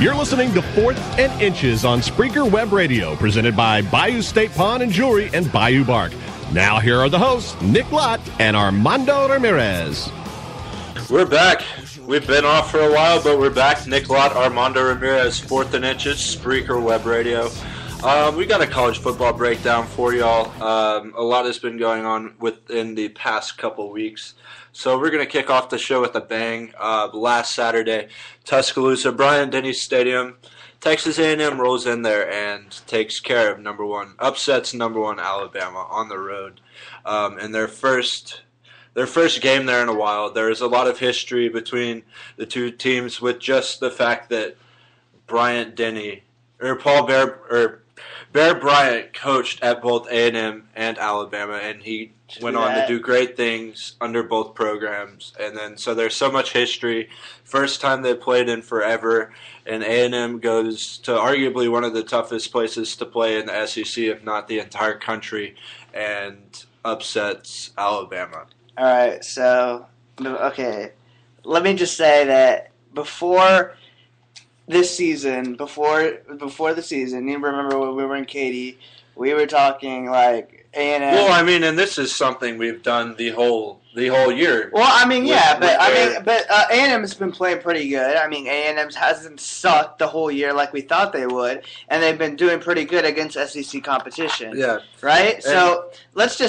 You're listening to 4th and Inches on Spreaker Web Radio, presented by Bayou State Pawn and Jewelry and Bayou Bark. Now here are the hosts, Nick Lott and Armando Ramirez. We're back. We've been off for a while, but we're back. Nick Lott, Armando Ramirez, 4th and Inches, Spreaker Web Radio. We got a college football breakdown for y'all. A lot has been going on within the past couple weeks. So we're going to kick off the show with a bang. Last Saturday, Tuscaloosa, Bryant-Denny Stadium, Texas A&M rolls in there and takes care of upsets number one Alabama on the road. In their first game there in a while. There's a lot of history between the two teams with just the fact that Bryant-Denny, or Bear Bryant coached at both A&M and Alabama, and he went on to do great things under both programs. And then, so there's so much history. First time they played in forever, and A&M goes to arguably one of the toughest places to play in the SEC, if not the entire country, and upsets Alabama. All right, so, okay, let me just say that before the season, you remember when we were in Katy, we were talking like A&M. Well, I mean, and this is something we've done the whole year. Well, I mean, but A&M has been playing pretty good. I mean, A&M hasn't sucked the whole year like we thought they would, and they've been doing pretty good against SEC competition. Yeah. Right? So let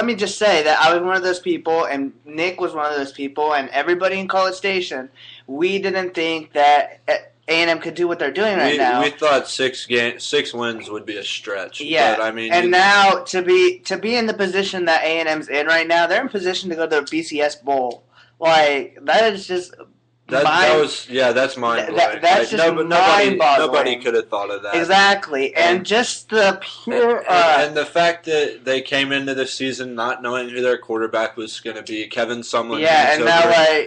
me just say that I was one of those people, and Nick was one of those people, and everybody in College Station, we didn't think that A&M could do what they're doing right now. We thought 6 wins would be a stretch. Yeah, but, I mean, and now to be in the position that A&M's in right now, they're in position to go to the BCS Bowl. Like, that is just that's mind-blowing. That's just mind-boggling. Nobody could have thought of that. Exactly, and just the pure... and the fact that they came into the season not knowing who their quarterback was going to be, Kevin Sumlin,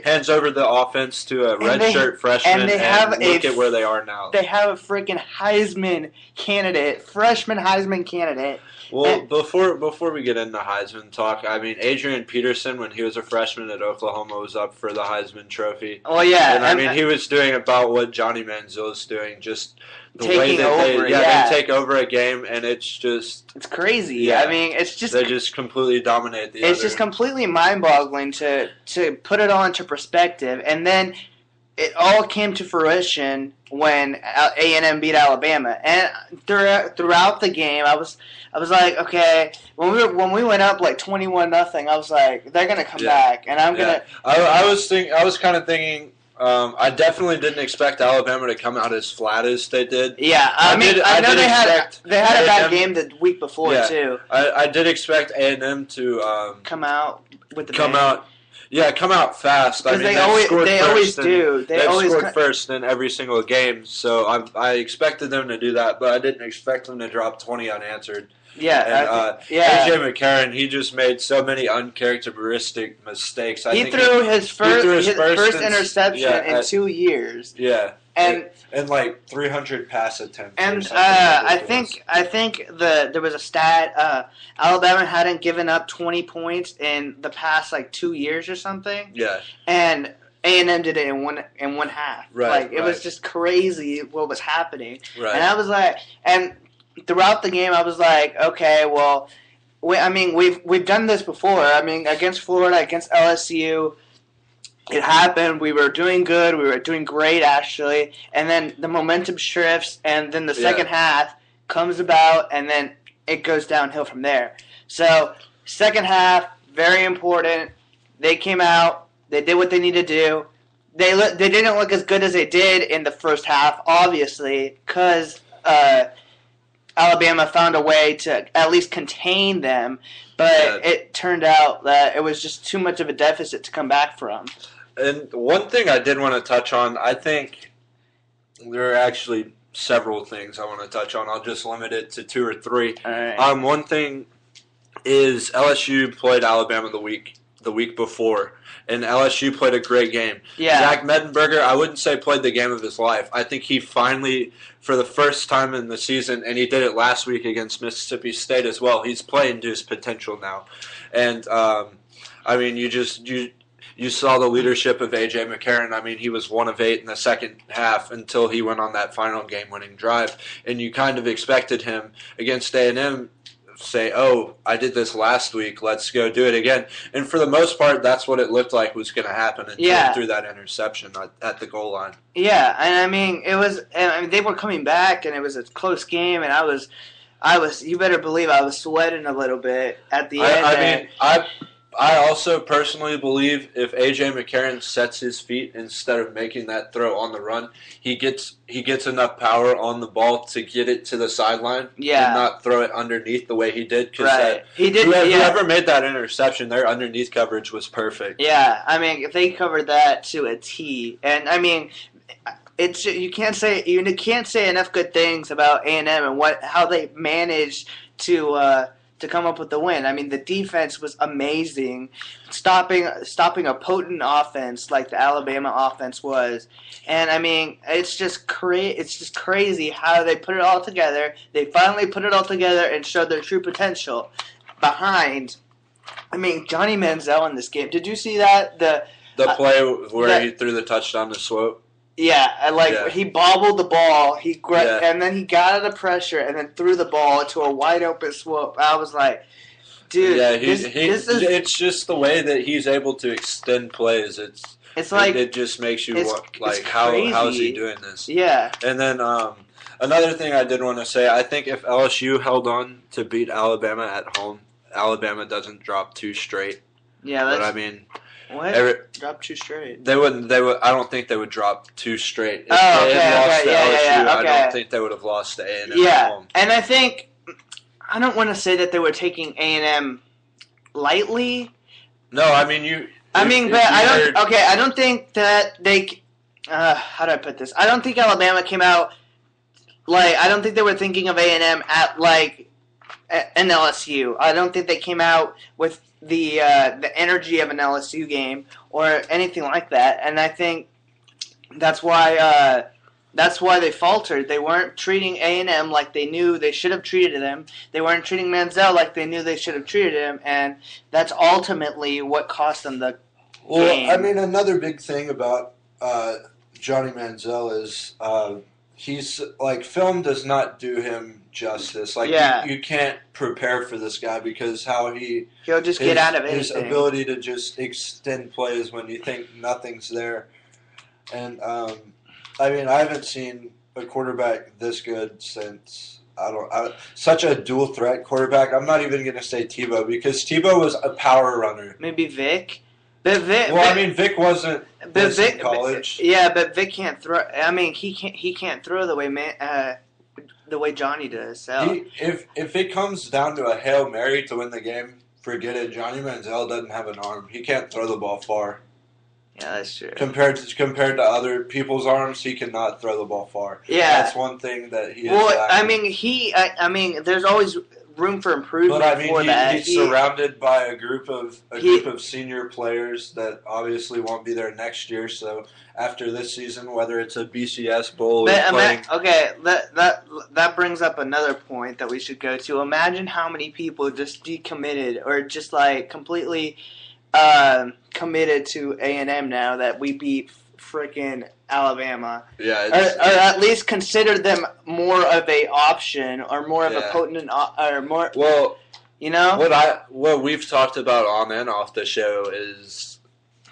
hands over the offense to a redshirt freshman, and look at where they are now. They have a freaking freshman Heisman candidate. Well, before we get into Heisman talk, I mean, Adrian Peterson, when he was a freshman at Oklahoma, was up for the Heisman Trophy. Well, yeah. And I mean, he was doing about what Johnny Manziel is doing, just the way that they take over a game, and it's crazy. Yeah, I mean, it's just... They just completely dominate the other. It's just completely mind-boggling to put it all into perspective, and then it all came to fruition when A&M beat Alabama. And throughout the game, I was like, okay, when we went up like 21-0, I was like, they're gonna come back, and I'm gonna. I was kind of thinking. I definitely didn't expect Alabama to come out as flat as they did. Yeah, I know they had a bad game the week before too. I did expect A&M to come out with the come out fast. I mean, they always do. They've scored first in every single game, so I expected them to do that, but I didn't expect them to drop 20 unanswered. Yeah, and A.J. McCarron, he just made so many uncharacteristic mistakes. He threw his first interception in 2 years. Yeah, and like 300 pass attempts. And I think there was a stat. Alabama hadn't given up 20 points in the past like 2 years or something. Yeah, and A&M did it in one half. Right, it was just crazy what was happening. Right. And I was like, and throughout the game, I was like, okay, well, we've done this before. I mean, against Florida, against LSU, it happened. We were doing good. We were doing great, actually. And then the momentum shifts, and then the second half comes about, and then it goes downhill from there. So, second half, very important. They came out. They did what they needed to do. They didn't look as good as they did in the first half, obviously, because Alabama found a way to at least contain them, but it turned out that it was just too much of a deficit to come back from. And one thing I did want to touch on, I think there are actually several things I want to touch on. I'll just limit it to 2 or 3. All right. One thing is LSU played Alabama the week before, and LSU played a great game. Yeah. Zach Mettenberger, I wouldn't say played the game of his life. I think he finally, for the first time in the season, and he did it last week against Mississippi State as well, he's playing to his potential now. And, I mean, you saw the leadership of A.J. McCarron. I mean, he was 1 of 8 in the second half until he went on that final game-winning drive. And you kind of expected him against A&M say, oh, I did this last week, let's go do it again. And for the most part, that's what it looked like was going to happen until he threw that interception at the goal line. Yeah, and I mean, they were coming back, and it was a close game, and I was, you better believe I was sweating a little bit at the end. I also personally believe if A.J. McCarron sets his feet instead of making that throw on the run, he gets enough power on the ball to get it to the sideline and not throw it underneath the way he did. Right. He did. Whoever made that interception, their underneath coverage was perfect. Yeah, I mean, if they covered that to a T, and I mean, you can't say enough good things about A&M and how they managed to come up with the win. I mean, the defense was amazing, stopping a potent offense like the Alabama offense was. And I mean, it's just crazy how they put it all together. They finally put it all together and showed their true potential behind. I mean, Johnny Manziel in this game. Did you see that the play where he threw the touchdown to Swope? Yeah, he bobbled the ball, and then he got out of pressure and then threw the ball to a wide open Swope. I was like, dude, it's just the way that he's able to extend plays. It just makes you how is he doing this? Yeah. And then another thing I did want to say, I think if LSU held on to beat Alabama at home, Alabama doesn't drop 2 straight. Yeah, but I mean. What? Drop 2 straight. They wouldn't. I don't think they would drop 2 straight. If they had lost to LSU, I don't think they would have lost to A&M at home. And I don't want to say that they were taking A&M lightly. No, I mean I don't think that they. How do I put this? I don't think Alabama came out I don't think they were thinking of A&M at an LSU. I don't think they came out with the energy of an LSU game or anything like that, and I think that's why they faltered. They weren't treating A&M like they knew they should have treated them. They weren't treating Manziel like they knew they should have treated him, and that's ultimately what cost them the game. I mean, another big thing about Johnny Manziel is he's film does not do him justice. You can't prepare for this guy because he'll just get out of anything. His ability to just extend plays when you think nothing's there. And I mean, I haven't seen a quarterback this good since such a dual threat quarterback. I'm not even going to say Tebow because Tebow was a power runner. Maybe Vic. Vic wasn't in college. But Vic can't throw. I mean, he can't throw the way Johnny does. So if it comes down to a Hail Mary to win the game, forget it. Johnny Manziel doesn't have an arm. He can't throw the ball far. Yeah, that's true. Compared to other people's arms, he cannot throw the ball far. Yeah, that's one thing that he is. Well, lacking. I mean, there's always room for improvement. But I mean, he's surrounded by a group of senior players that obviously won't be there next year. So after this season, whether it's a BCS bowl or playing, that brings up another point that we should go to. Imagine how many people just decommitted or just completely committed to A&M now that we beat freaking Alabama. Yeah, or at least consider them more of a option or more of a potent or more. Well, you know what we've talked about on and off the show is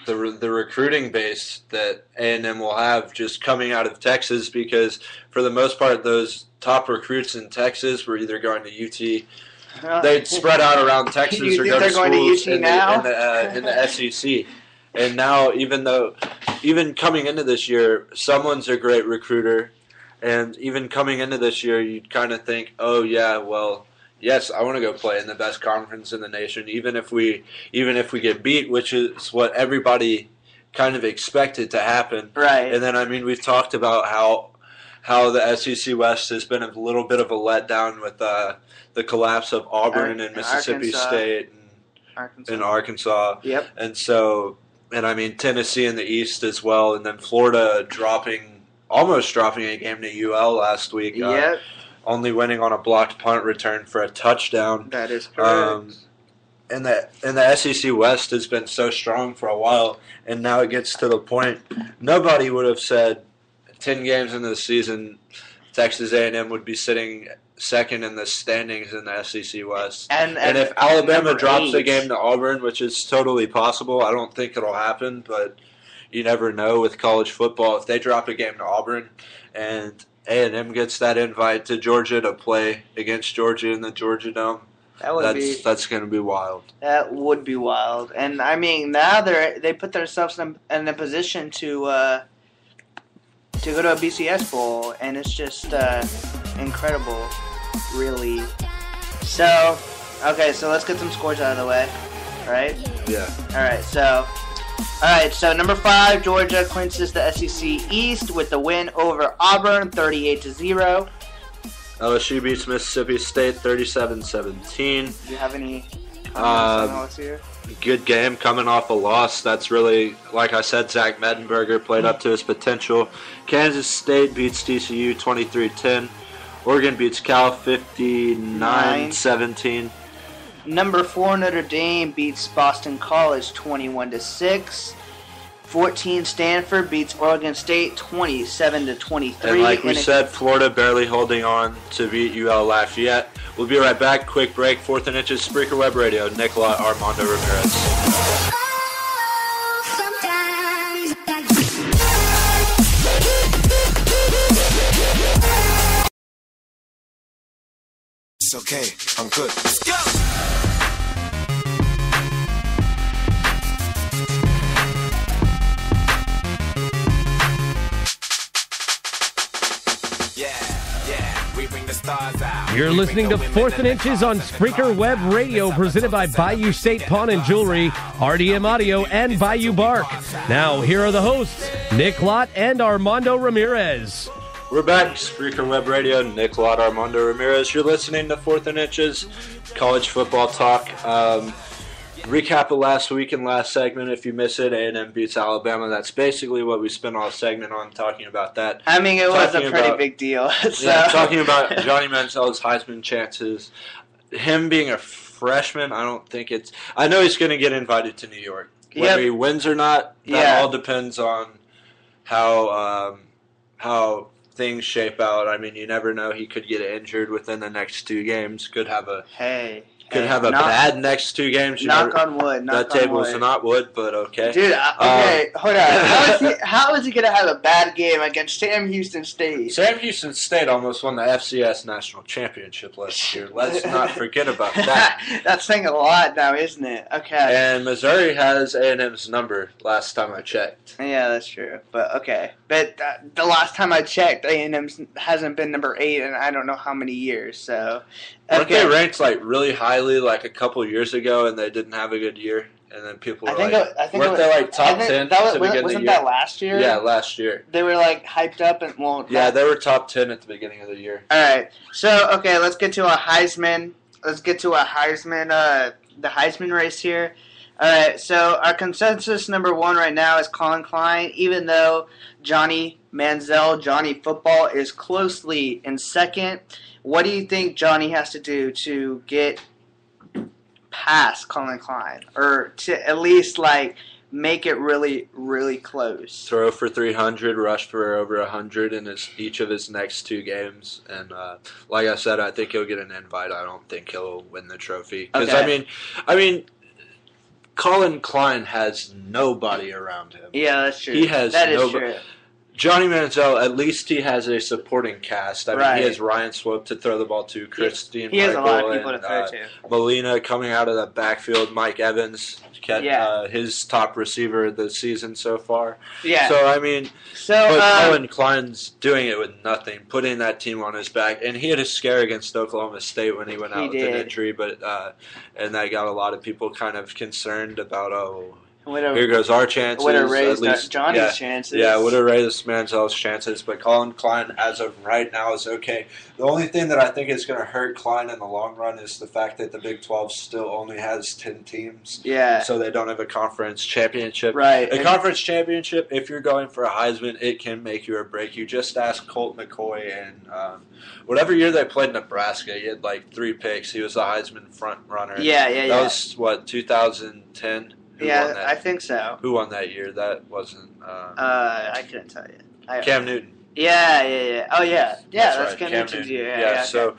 the recruiting base that A&M will have just coming out of Texas because for the most part those top recruits in Texas were either going to UT. They'd spread out around Texas or go to schools in the SEC. And now, even coming into this year, someone's a great recruiter. And even coming into this year, you'd kind of think, oh, yeah, well, yes, I want to go play in the best conference in the nation, even if we get beat, which is what everybody kind of expected to happen. Right. And then, I mean, we've talked about how the SEC West has been a little bit of a letdown with the collapse of Auburn and Mississippi State and Arkansas. Yep. And so, and I mean Tennessee in the East as well, and then Florida almost dropping a game to UL last week. Yep. Only winning on a blocked punt return for a touchdown. That is correct. and the SEC West has been so strong for a while, and now it gets to the point nobody would have said 10 games into the season Texas A&M would be sitting second in the standings in the SEC West. And if Alabama drops a game to Auburn, which is totally possible, I don't think it'll happen, but you never know with college football. If they drop a game to Auburn and A&M gets that invite to Georgia to play against Georgia in the Georgia Dome, that's going to be wild. That would be wild. And, I mean, now they put themselves in a position to go to a BCS Bowl, and it's just incredible, really. So, okay, so let's get some scores out of the way, right? Yeah. All right, so number 5, Georgia clinches the SEC East with the win over Auburn, 38-0. LSU beats Mississippi State 37-17. Do you have any comments on here? Good game coming off a loss. That's really, like I said, Zach Mettenberger played up to his potential. Kansas State beats TCU 23-10. Oregon beats Cal 59-17. Number 4, Notre Dame beats Boston College 21-6. 14, Stanford beats Oregon State 27-23. And like we said, Florida barely holding on to beat UL Lafayette. We'll be right back. Quick break. 4th and Inches, Spreaker Web Radio. Nicola Armando Ramirez. It's okay. I'm good. Let's go. You're listening to 4th and Inches on Spreaker Web Radio, presented by Bayou State Pawn and Jewelry, RDM Audio, and Bayou Bark. Now, here are the hosts, Nick Lott and Armando Ramirez. We're back, Spreaker Web Radio, Nick Lott, Armando Ramirez. You're listening to 4th and Inches, college football talk. Recap of last week and last segment. If you miss it, A&M beats Alabama. That's basically what we spent all segment on, talking about that. I mean, it was a pretty big deal. So. Yeah, talking about Johnny Manziel's Heisman chances. Him being a freshman, I don't think it's... I know he's going to get invited to New York. Whether he wins or not, that all depends on how things shape out. I mean, you never know. He could get injured within the next 2 games. Could have a... Could have a bad next 2 games. Knock on wood. That table's not wood, but okay. Dude, hold on. How is he going to have a bad game against Sam Houston State? Sam Houston State almost won the FCS National Championship last year. Let's not forget about that. That's saying a lot now, isn't it? Okay. And Missouri has A&M's number last time I checked. Yeah, that's true. But, okay. But the last time I checked, A&M hasn't been number 8 in I don't know how many years, so... Weren't they ranked like really highly like a couple years ago, and they didn't have a good year? And then people were weren't they like top 10 to begin the year? Wasn't that last year? Yeah, last year. They were like hyped up and they were top 10 at the beginning of the year. All right, so okay, let's get to a Heisman. The Heisman race here. All right, so our consensus number 1 right now is Colin Klein, even though Johnny Manziel, Johnny Football, is closely in second. What do you think Johnny has to do to get past Colin Klein, or to at least like make it really, really close? Throw for 300, rush for over 100 in each of his next 2 games, and like I said, I think he'll get an invite. I don't think he'll win the trophy because I mean, Colin Klein has nobody around him. Yeah, that's true. He has that is true. Johnny Manziel, at least he has a supporting cast. I mean, he has Ryan Swope to throw the ball to, Christine Michael, has a lot of people to throw to. Molina coming out of the backfield, Mike Evans, his top receiver of the season so far. Yeah. So, I mean, Colin Klein's doing it with nothing, putting that team on his back. And he had a scare against Oklahoma State when he went out with an injury, but and that got a lot of people kind of concerned about, Here goes our chances. Would have raised at least, Johnny's chances. Yeah, would have raised Manziel's chances. But Colin Klein, as of right now, is okay. The only thing that I think is going to hurt Klein in the long run is the fact that the Big 12 still only has 10 teams. Yeah. So they don't have a conference championship. Right. A conference championship, if you're going for a Heisman, it can make you or break you. Just ask Colt McCoy and whatever year they played Nebraska, he had like 3 picks. He was the Heisman front runner. Yeah. That was, 2010? I think so. Who won that year? That wasn't. I couldn't tell you. Cam Newton. Yeah. Oh, yeah. Yeah, that's right. Cam Newton's year. Yeah, so,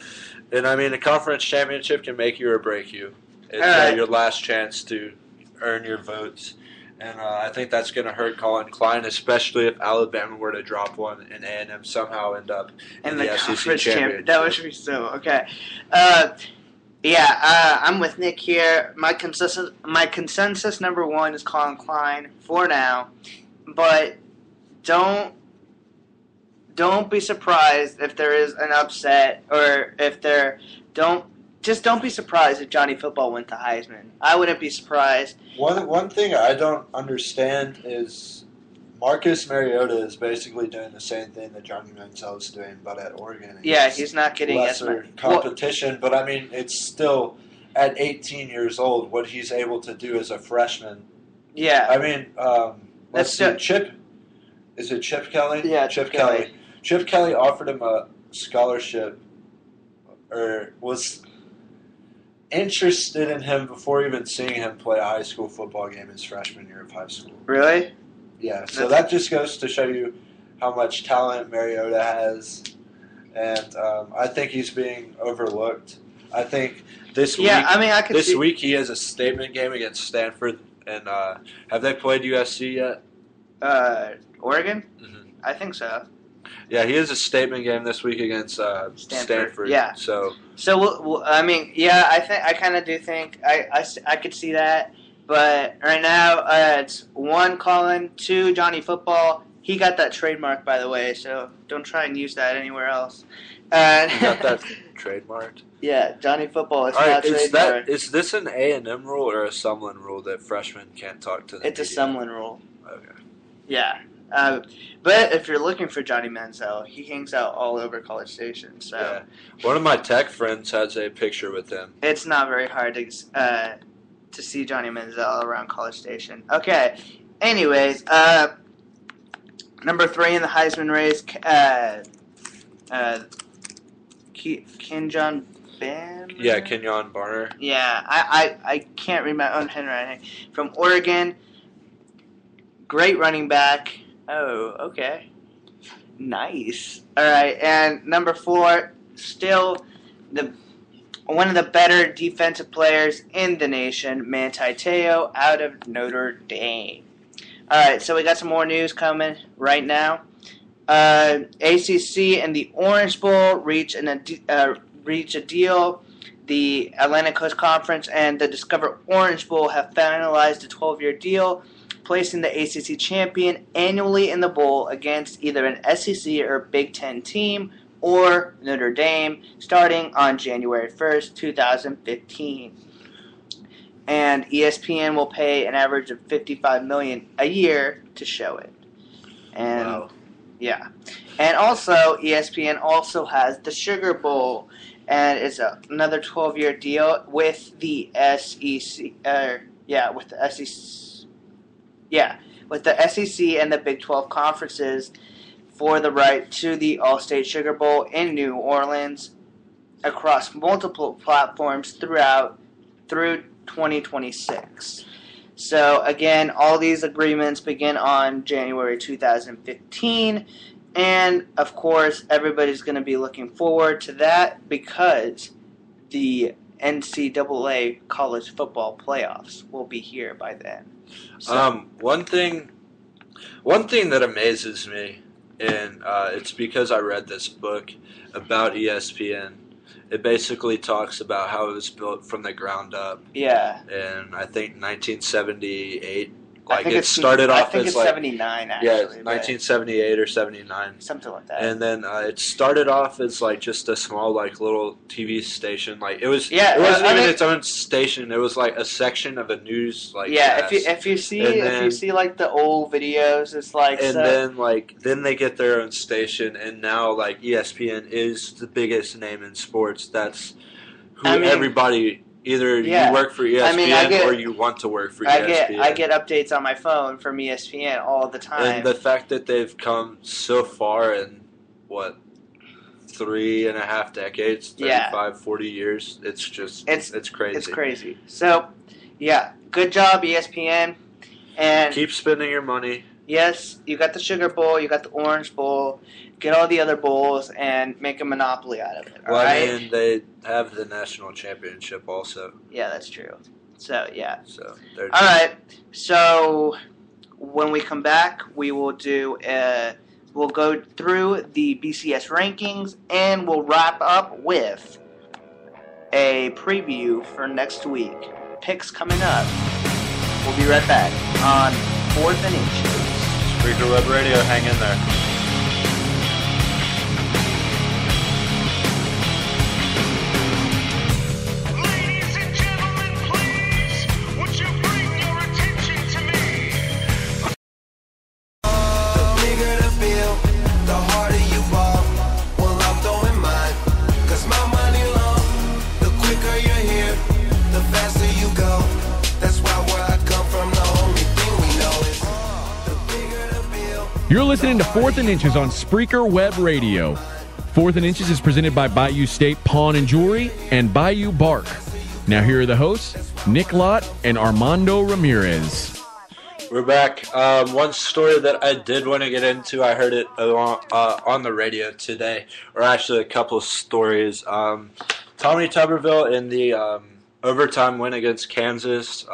and I mean, a conference championship can make you or break you. It's your last chance to earn your votes. And I think that's going to hurt Colin Klein, especially if Alabama were to drop one and A&M somehow end up in the SEC championship. That would be so, okay. I'm with Nick here. My consensus number 1 is Colin Klein for now, but don't be surprised if there is an upset, or if don't be surprised if Johnny Football went to Heisman. I wouldn't be surprised. One thing I don't understand is Marcus Mariota is basically doing the same thing that Johnny Manziel is doing, but at Oregon. Yeah, he's not getting lesser competition, but I mean, it's still at 18 years old what he's able to do as a freshman. Yeah, I mean, let's see, Chip. Is it Chip Kelly? Yeah, Chip Kelly. Chip Kelly offered him a scholarship, or was interested in him before even seeing him play a high school football game his freshman year of high school. Really? Yeah, so that just goes to show you how much talent Mariota has, and I think he's being overlooked. I think this week he has a statement game against Stanford, and have they played USC yet? Oregon? Mm-hmm. I think so. Yeah, he has a statement game this week against Stanford. Yeah. So I kind of do think I could see that. But right now, it's 1 Colin, 2 Johnny Football. He got that trademark, by the way, so don't try and use that anywhere else. You got that trademarked? Yeah, Johnny Football. It's not trademarked. Is this an A&M rule or a Sumlin rule that freshmen can't talk to the It's media? A Sumlin rule. Okay. Yeah. But if you're looking for Johnny Manziel, he hangs out all over College Station. So yeah. One of my tech friends has a picture with him. It's not very hard to see Johnny Manziel around College Station. Okay. Anyways, number 3 in the Heisman race, Kenjon Barner? Yeah, Kenyon Barner. Yeah, I can't read my own handwriting. From Oregon, great running back. Oh, okay. Nice. All right, and number 4, still one of the better defensive players in the nation, Manti Te'o, out of Notre Dame. All right, so we got some more news coming right now. ACC and the Orange Bowl reach a deal. The Atlantic Coast Conference and the Discover Orange Bowl have finalized a 12-year deal, placing the ACC champion annually in the bowl against either an SEC or Big Ten team or Notre Dame, starting on January 1st, 2015. And ESPN will pay an average of $55 million a year to show it. And wow. Yeah. And also, ESPN also has the Sugar Bowl, and it's another 12-year deal with the SEC. With the SEC. Yeah, with the SEC and the Big 12 conferences for the right to the All-State Sugar Bowl in New Orleans across multiple platforms through 2026. So, again, all these agreements begin on January 2015. And, of course, everybody's going to be looking forward to that because the NCAA college football playoffs will be here by then. So, one thing that amazes me, and it's because I read this book about ESPN. It basically talks about how it was built from the ground up. Yeah. And I think 1978 Like it started off I think as it's like 79 actually. yeah, but 1978 or 79. something like that. And then it started off as like just a small like little TV station. Like it wasn't even its own station. It was like a section of a news like if you see like the old videos, it's like then they get their own station, and now like ESPN is the biggest name in sports. That's who everybody. Either you work for ESPN or you want to work for ESPN. I get updates on my phone from ESPN all the time. And the fact that they've come so far in, 3.5 decades, 35, 40 years, it's crazy. It's crazy. So, yeah, good job, ESPN. And keep spending your money. Yes, you got the Sugar Bowl, you got the Orange Bowl. Get all the other bowls and make a monopoly out of it. All right? I mean, they have the national championship also. Yeah, that's true. So, yeah. So, all right. So, when we come back, we will we'll go through the BCS rankings, and we'll wrap up with a preview for next week. Picks coming up. We'll be right back on 4th and Inches. Spreaker Web Radio, hang in there. You're listening to 4th and Inches on Spreaker Web Radio. 4th and Inches is presented by Bayou State Pawn and Jewelry and Bayou Bark. Now here are the hosts, Nick Lott and Armando Ramirez. We're back. One story that I did want to get into, I heard it on the radio today, or actually a couple of stories. Tommy Tuberville in the overtime win against Kansas.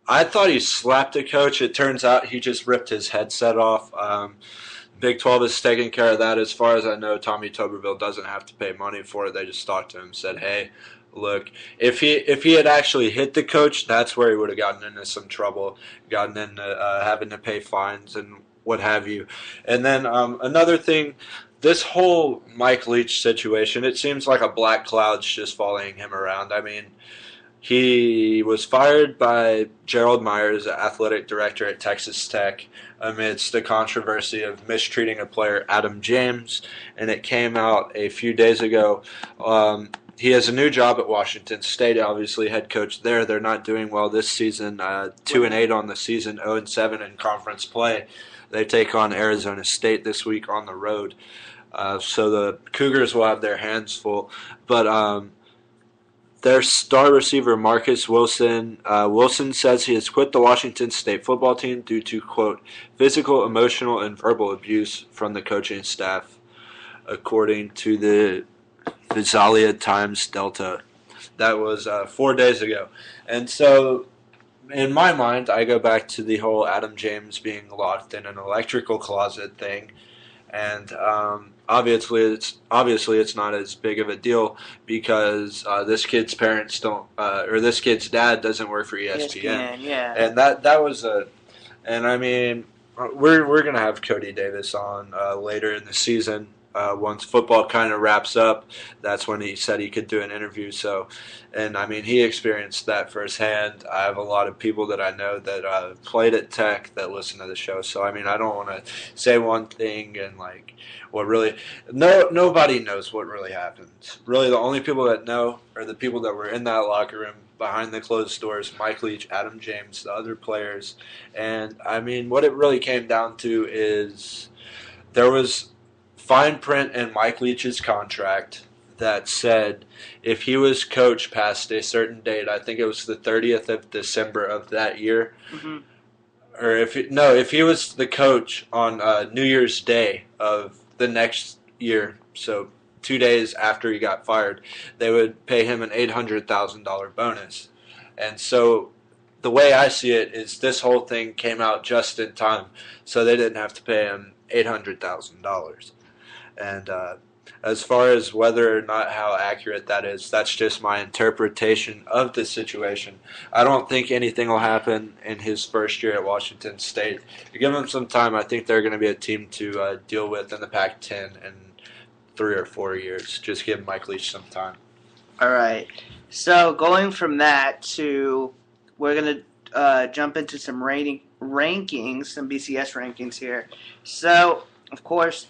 I thought he slapped a coach. It turns out he just ripped his headset off. Big 12 is taking care of that. As far as I know, Tommy Tuberville doesn't have to pay money for it. They just talked to him and said, hey, look, if he had actually hit the coach, that's where he would have gotten into some trouble, gotten into having to pay fines and what have you. And then another thing, this whole Mike Leach situation, it seems like a black cloud's just following him around. I mean, he was fired by Gerald Myers, athletic director at Texas Tech, amidst the controversy of mistreating a player, Adam James, and it came out a few days ago. He has a new job at Washington State, obviously head coach there. They're not doing well this season, 2-8 on the season, 0-7 in conference play. They take on Arizona State this week on the road. So the Cougars will have their hands full. But their star receiver, Marcus Wilson, Wilson says he has quit the Washington State football team due to, quote, physical, emotional, and verbal abuse from the coaching staff, according to the Visalia Times Delta. That was 4 days ago. And so, in my mind, I go back to the whole Adam James being locked in an electrical closet thing. And obviously it's not as big of a deal because this kid's parents don't, or this kid's dad doesn't work for ESPN. Yeah. And that was and I mean, we're gonna have Cody Davis on later in the season. Once football kind of wraps up, that's when he said he could do an interview. So, and I mean, he experienced that firsthand. I have a lot of people that I know that played at Tech that listen to the show. So, I mean, I don't want to say one thing and like what really. Nobody knows what really happened. Really, the only people that know are the people that were in that locker room behind the closed doors. Mike Leach, Adam James, the other players, and I mean, what it really came down to is there was fine print in Mike Leach's contract that said if he was coach past a certain date, I think it was the 30th of December of that year, or if he was the coach on New Year's Day of the next year, so 2 days after he got fired, they would pay him an $800,000 bonus. And so the way I see it is this whole thing came out just in time, so they didn't have to pay him $800,000. And As far as whether or not how accurate that is, that's just my interpretation of the situation. I don't think anything will happen in his first year at Washington State. You give him some time, I think they're going to be a team to deal with in the Pac-10 in 3 or 4 years. Just give Mike Leach some time. All right. So going from that to, we're going to jump into some rankings, some BCS rankings here. So, of course,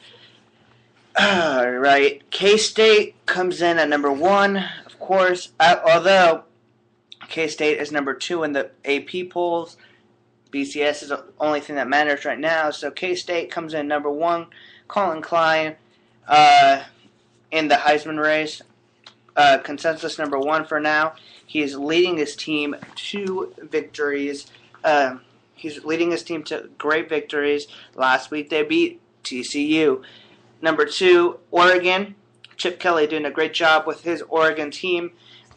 right, K-State comes in at number 1, of course, although K-State is number 2 in the AP polls. BCS is the only thing that matters right now, so K-State comes in number 1. Colin Klein in the Heisman race, consensus number 1 for now. He is leading his team to victories. He's leading his team to great victories. Last week they beat TCU. Number 2, Oregon. Chip Kelly doing a great job with his Oregon team.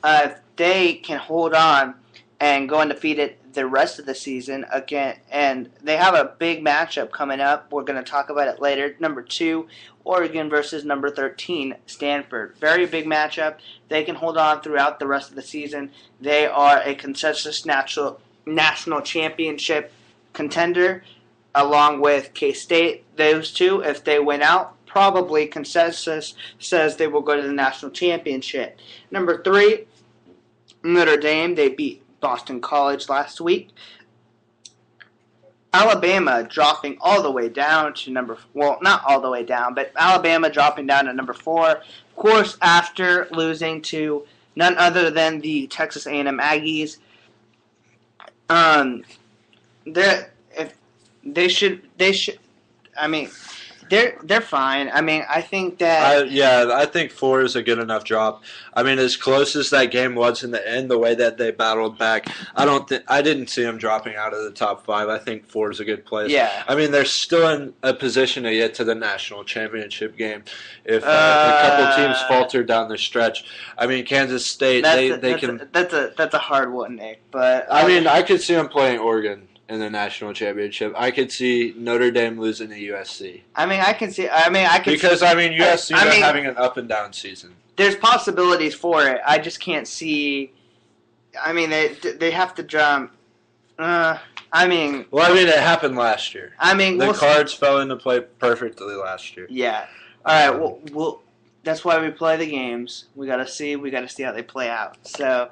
If they can hold on and go undefeated the rest of the season again, and they have a big matchup coming up. We're going to talk about it later. Number 2, Oregon versus number 13, Stanford. Very big matchup. They can hold on throughout the rest of the season. They are a consensus national championship contender, along with K-State. Those two, if they win out, probably consensus says they will go to the national championship. Number 3, Notre Dame. They beat Boston College last week. Alabama dropping all the way down to not all the way down, but Alabama dropping down to number 4. Of course, after losing to none other than the Texas A&M Aggies. They're fine. I mean, I think that... I think 4 is a good enough drop. I mean, as close as that game was in the end, the way that they battled back, I didn't see them dropping out of the top 5. I think 4 is a good place. Yeah. I mean, they're still in a position to get to the national championship game. If a couple teams falter down the stretch, I mean, Kansas State, That's a hard one, Nick. But I mean, I could see them playing Oregon in the national championship. I could see Notre Dame losing to USC. Because USC are having an up and down season. There's possibilities for it. I just can't see. I mean, they have to jump. It happened last year. The cards fell into play perfectly last year. Yeah. All right. Well, that's why we play the games. We gotta see how they play out. So.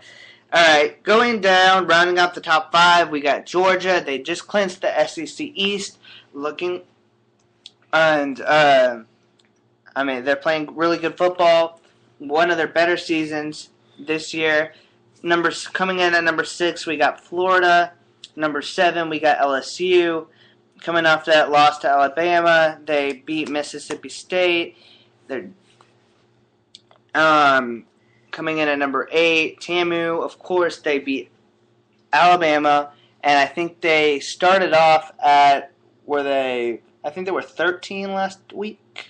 All right, going down, rounding up the top 5, we got Georgia. They just clinched the SEC East, they're playing really good football. One of their better seasons this year. Coming in at number 6, we got Florida. Number 7, we got LSU. Coming off that loss to Alabama, they beat Mississippi State. They're coming in at number 8, TAMU. Of course, they beat Alabama, and I think they started off at I think they were 13 last week,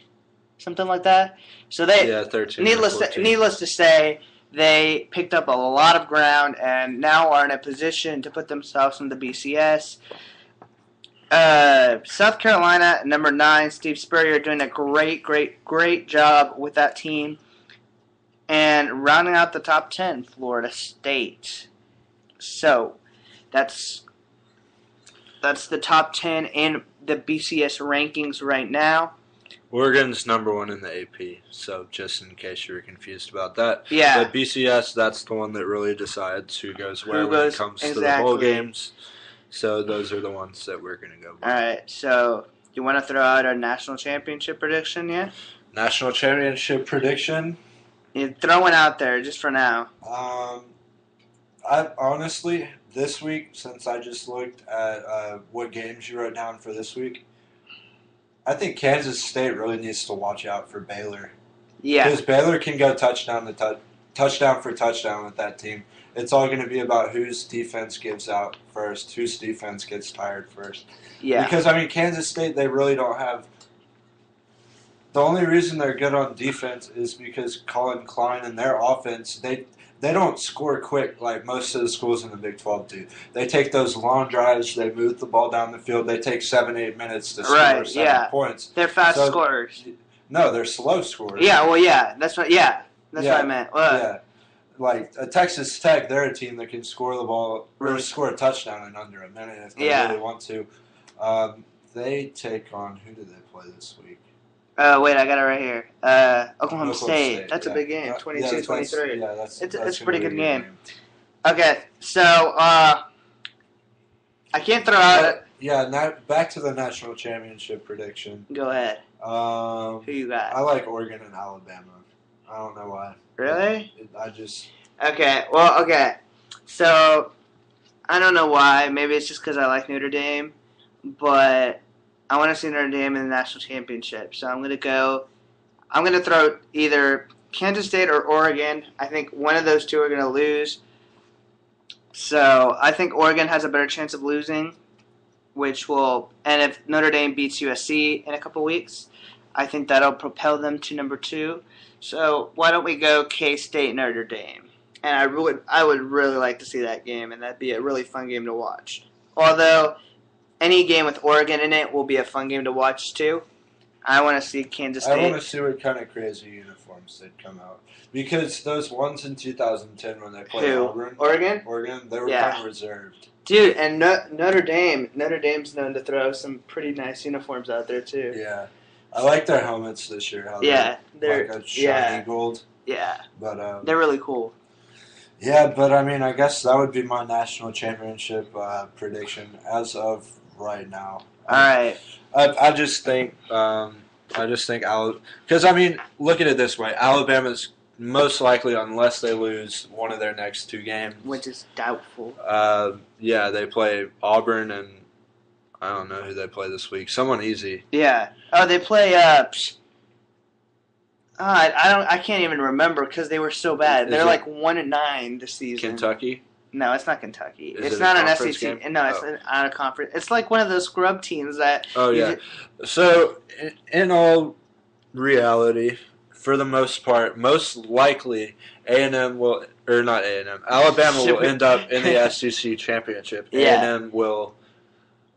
something like that. So 13. Needless to say, they picked up a lot of ground and now are in a position to put themselves in the BCS. South Carolina, number 9, Steve Spurrier doing a great job with that team. And rounding out the top 10, Florida State. So, that's the top 10 in the BCS rankings right now. Oregon's number 1 in the AP, so just in case you were confused about that. Yeah. But BCS, that's the one that really decides who goes where when it comes to the bowl games. So those are the ones that we're going to go by. All right, so you want to throw out our national championship prediction yet? National championship prediction? You're throwing out there just for now. I honestly, this week, since I just looked at what games you wrote down for this week, I think Kansas State really needs to watch out for Baylor. Yeah. Because Baylor can go touchdown for touchdown with that team. It's all going to be about whose defense gives out first, whose defense gets tired first. Yeah. Because, Kansas State, they really don't have... The only reason they're good on defense is because Colin Klein and their offense, they don't score quick like most of the schools in the Big 12 do. They take those long drives, they move the ball down the field, they take 7-8 minutes to score 7 points. They're fast scorers. No, they're slow scorers. Yeah, well, yeah, that's what I meant. Yeah. Like Texas Tech, they're a team that can score the ball or score a touchdown in under a minute if they really want to. They take on, who do they play this week? Wait, I got it right here. Oklahoma State. That's a big game. 22-23. Yeah, that's it's a pretty good game. Okay, so I can't throw out. Yeah, back to the national championship prediction. Go ahead. Who you got? I like Oregon and Alabama. I don't know why. Really? Okay. Well, okay. So I don't know why. Maybe it's just because I like Notre Dame, but I want to see Notre Dame in the national championship. So I'm gonna throw either Kansas State or Oregon. I think one of those two are gonna lose. So I think Oregon has a better chance of losing, and if Notre Dame beats USC in a couple weeks, I think that'll propel them to number 2. So why don't we go K-State Notre Dame? And I would really like to see that game, and that'd be a really fun game to watch. Although any game with Oregon in it will be a fun game to watch too. I want to see Kansas State. I want to see what kind of crazy uniforms they'd come out. Because those ones in 2010 when they played Oregon, they were kind of reserved. Dude, and Notre Dame's known to throw some pretty nice uniforms out there too. Yeah. I like their helmets this year. They're like a shiny gold. Yeah. But they're really cool. Yeah, but I mean, I guess that would be my national championship prediction as of right now. All right. I just think because I mean, look at it this way: Alabama's most likely, unless they lose one of their next 2 games, which is doubtful. Yeah, they play Auburn, and I don't know who they play this week. Someone easy. Yeah. Oh, they play. I can't even remember because they were so bad. They're like 1-9 this season. Kentucky? No, it's not Kentucky. It's not an SEC. Game? No, it's not a conference. It's like one of those scrub teams that. Oh yeah. So in all reality, for the most part, most likely Alabama will end up in the SEC championship. A&M will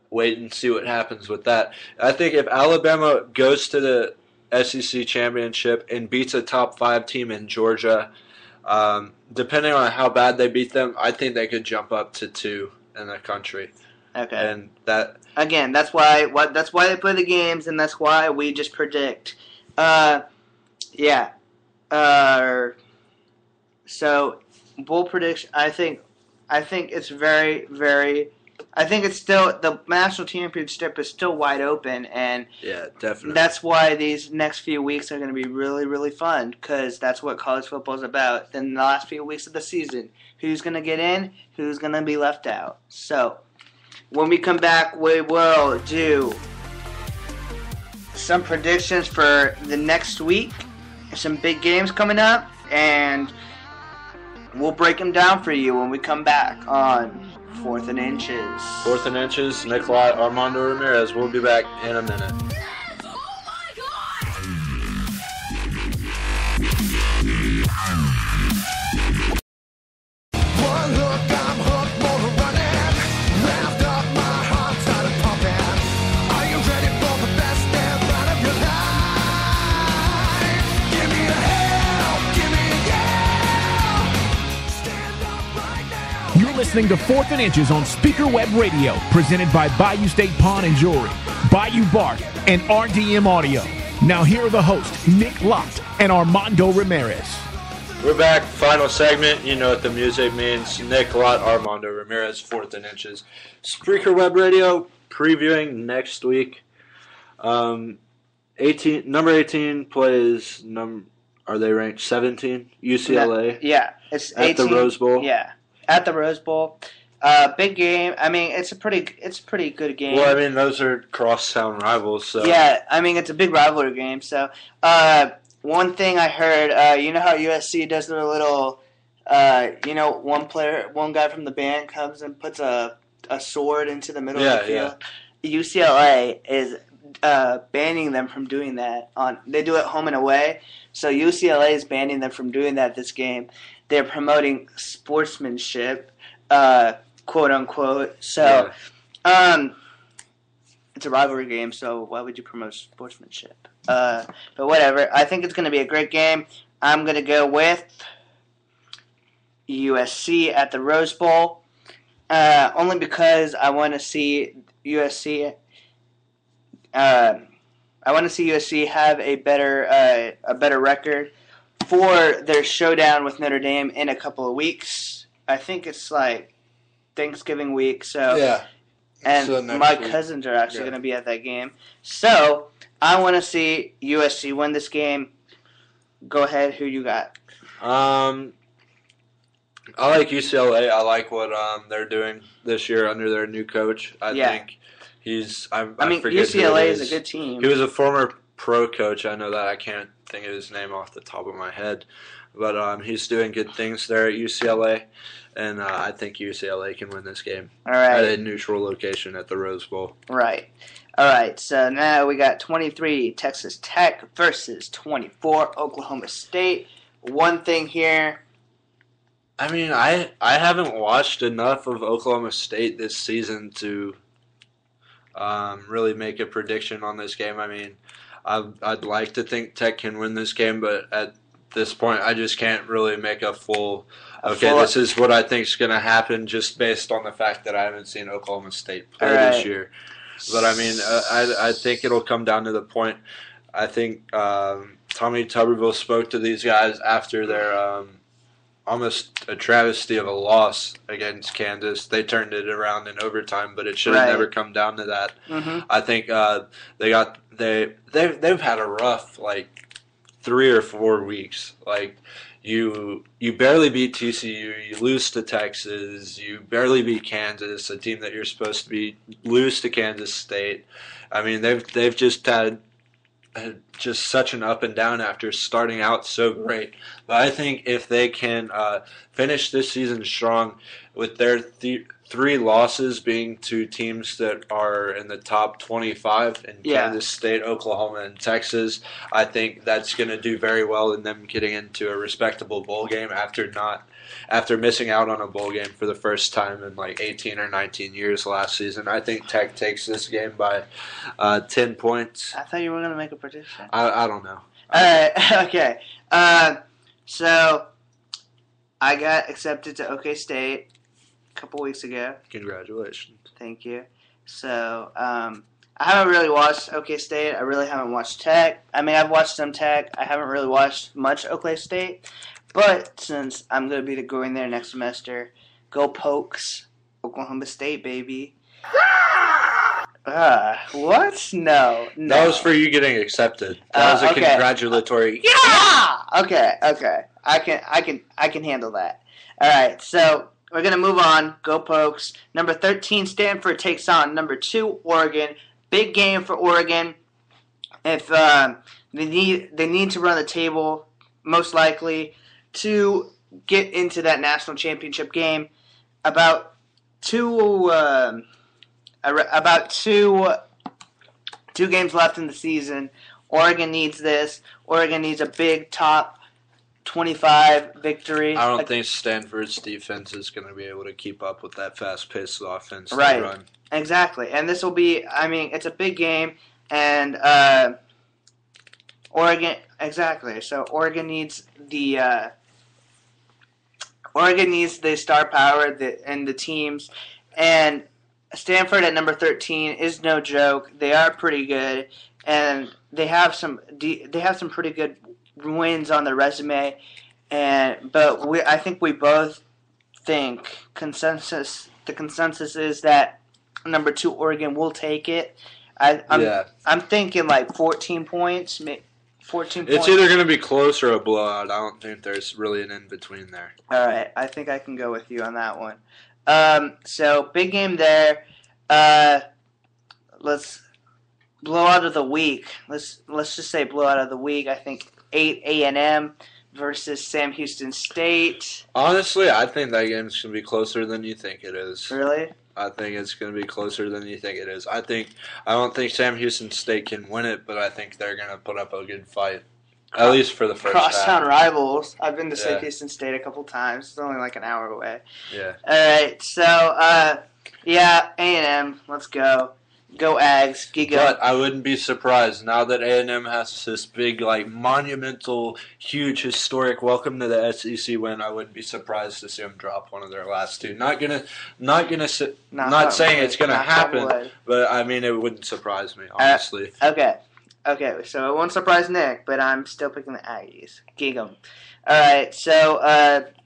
wait and see what happens with that. I think if Alabama goes to the SEC championship and beats a top 5 team in Georgia, depending on how bad they beat them, I think they could jump up to 2 in the country. Okay. And that again, that's why they play the games, and that's why we just predict. So bold prediction. I think it's very, very. I think it's still the national championship is still wide open, and yeah, definitely. That's why these next few weeks are going to be really, really fun because that's what college football is about. Then the last few weeks of the season, who's going to get in, who's going to be left out. So when we come back, we will do some predictions for the next week, some big games coming up, and we'll break them down for you when we come back on 4th and Inches. 4th and Inches, Nick Lott, Armando Ramirez. We'll be back in a minute. One look, I'm hooked, more running. Revved up, my heart started pumping. Are you ready for the best damn run of your life? Give me a hell, give me a yeah. Stand up right now. You're listening to 4th and Inches on Spreaker Web Radio, presented by Bayou State Pawn and Jewelry, Bayou Bark, and RDM Audio. Now here are the hosts, Nick Lott and Armando Ramirez. We're back, final segment. You know what the music means. Nick Lott, Armando Ramirez, 4th and Inches. Spreaker Web Radio, previewing next week. Number 18 plays, are they ranked 17? UCLA? Yeah, it's 18. At the Rose Bowl? Yeah, at the Rose Bowl. Big game. I mean, it's a pretty good game. Well, I mean, those are crosstown rivals, so. Yeah, I mean, it's a big rivalry game, so. One thing I heard, you know how USC does their little, one guy from the band comes and puts a sword into the middle of the field? Yeah. UCLA is banning them from doing that. They do it home and away, so UCLA is banning them from doing that this game. They're promoting sportsmanship, quote unquote. So, it's a rivalry game, so why would you promote sportsmanship? But whatever. I think it's going to be a great game. I'm going to go with USC at the Rose Bowl, only because I want to see USC. I want to see USC have a better record for their showdown with Notre Dame in a couple of weeks. I think it's like Thanksgiving week, so Yeah. and So next my week. cousins are actually Yeah. going to be at that game. So I want to see USC win this game. Go ahead, who you got? I like UCLA. I like what they're doing this year under their new coach. I think he's. I mean, forget who UCLA it is a good team. He was a former pro coach. I know that. I can't think of his name off the top of my head, but he's doing good things there at UCLA, and I think UCLA can win this game All right. at a neutral location at the Rose Bowl. Right. All right, so now we got 23 Texas Tech versus 24 Oklahoma State. One thing here. I mean, I haven't watched enough of Oklahoma State this season to really make a prediction on this game. I mean, I'd like to think Tech can win this game, but at this point, I just can't really make a full. This is what I think is going to happen, just based on the fact that I haven't seen Oklahoma State play this year. But I mean, I think it'll come down to the point. I think Tommy Tuberville spoke to these guys after their almost a travesty of a loss against Kansas. They turned it around in overtime, but it should have never come down to that. Mm-hmm. I think they've had a rough 3 or 4 weeks. Like you barely beat TCU, you lose to Texas, you barely beat Kansas, a team that you're supposed to beat, lose to Kansas State. I mean, they've just had just such an up and down after starting out so great. But I think if they can finish this season strong with their 3 losses being to teams that are in the top 25 in Kansas State, Oklahoma, and Texas, I think that's going to do very well in them getting into a respectable bowl game after missing out on a bowl game for the first time in 18 or 19 years last season. I think Tech takes this game by 10 points. I thought you were going to make a prediction. I don't know. All right, okay. So I got accepted to OK State a couple weeks ago. Congratulations. Thank you. So I haven't really watched OK State. I really haven't watched Tech. I mean, I've watched some Tech. I haven't really watched much OK State. But since I'm going to be going there next semester, go Pokes, Oklahoma State, baby. What? No. That was for you getting accepted. That was a congratulatory. Yeah. Okay. I can handle that. All right. So we're gonna move on. Go Pokes. Number 13, Stanford takes on number 2, Oregon. Big game for Oregon. If they need to run the table, most likely, to get into that national championship game. About two games left in the season. Oregon needs this. Oregon needs a big top 25 victory. I don't think Stanford's defense is going to be able to keep up with that fast-paced offense Right. they run. Exactly. And this will be, I mean, it's a big game. And Oregon, exactly. So Oregon needs the star power and the teams. And Stanford at number 13 is no joke. They are pretty good, and they have some pretty good wins on their resume. But I think we both think the consensus is that number 2 Oregon will take it. I'm thinking 14 points. 14 points. It's either going to be close or a blowout. I don't think there's really an in-between there. All right, I think I can go with you on that one. So big game there. Let's blowout of the week. Let's just say blowout of the week. I think 8 A&M versus Sam Houston State. Honestly, I think that game's going to be closer than you think it is. Really? I think it's going to be closer than you think it is. I don't think Sam Houston State can win it, but I think they're going to put up a good fight. At least for the first half. Crosstown rivals. I've been to Sam Houston State a couple times. It's only an hour away. Yeah. All right. So, A&M. Let's go. Go Ags. Giga. But I wouldn't be surprised now that A&M has this big, like, monumental, huge, historic welcome to the SEC win. I wouldn't be surprised to see them drop one of their last two. Not saying it's gonna happen, but I mean it wouldn't surprise me, honestly. Okay, so it won't surprise Nick, but I'm still picking the Aggies. Gig 'em. All right, so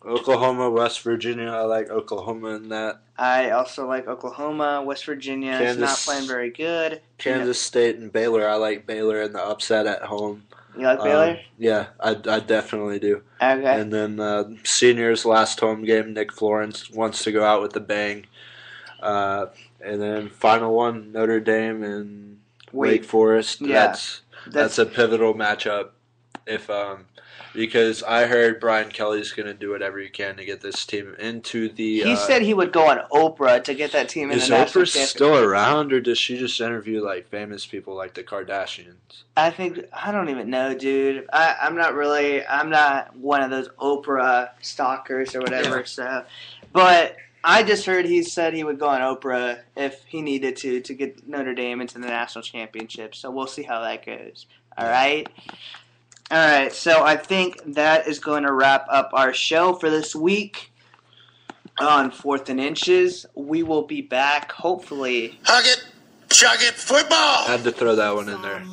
Oklahoma, West Virginia. I like Oklahoma in that. I also like Oklahoma. West Virginia is not playing very good. Kansas State and Baylor. I like Baylor in the upset at home. You like Baylor? Yeah, I definitely do. Okay. And then seniors' last home game, Nick Florence wants to go out with a bang. And then final one, Notre Dame and Wake Forest. Yeah. That's a pivotal matchup. Because I heard Brian Kelly's going to do whatever he can to get this team into the... He said he would go on Oprah to get that team in the national championship. Is Oprah still around, or does she just interview like famous people like the Kardashians? I don't even know, dude. I'm not one of those Oprah stalkers or whatever. Yeah. So, but I just heard he said he would go on Oprah if he needed to get Notre Dame into the national championship. So we'll see how that goes. All right. All right, so I think that is going to wrap up our show for this week on 4th and Inches. We will be back, hopefully. Hug it, chug it, football! Had to throw that one in there.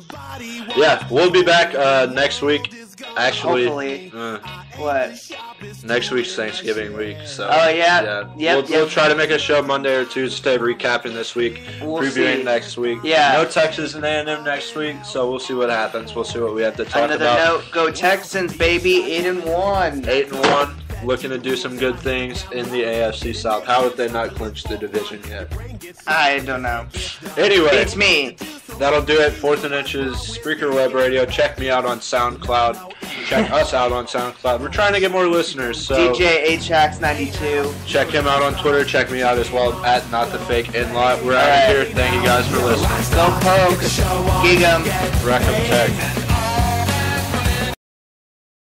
Yeah, we'll be back next week. Actually, hopefully. What? Next week's Thanksgiving week. So, oh, yeah. We'll try to make a show Monday or Tuesday recapping this week, previewing next week. Yeah. No Texas and A&M next week, so we'll see what happens. We'll see what we have to talk about. Another note, go Texans, baby, 8-1. 8-1. Looking to do some good things in the AFC South. How would they not clinch the division yet? I don't know. Anyway. Beats me. That'll do it. 4th and Inches, Spreaker Web Radio. Check me out on SoundCloud. Check us out on SoundCloud. We're trying to get more listeners. So DJ HX92. Check him out on Twitter. Check me out as well at NotTheFakeInLot. We're out of here. Thank you guys for listening. Go Pokes. Gig 'em. Wreck 'em Tech.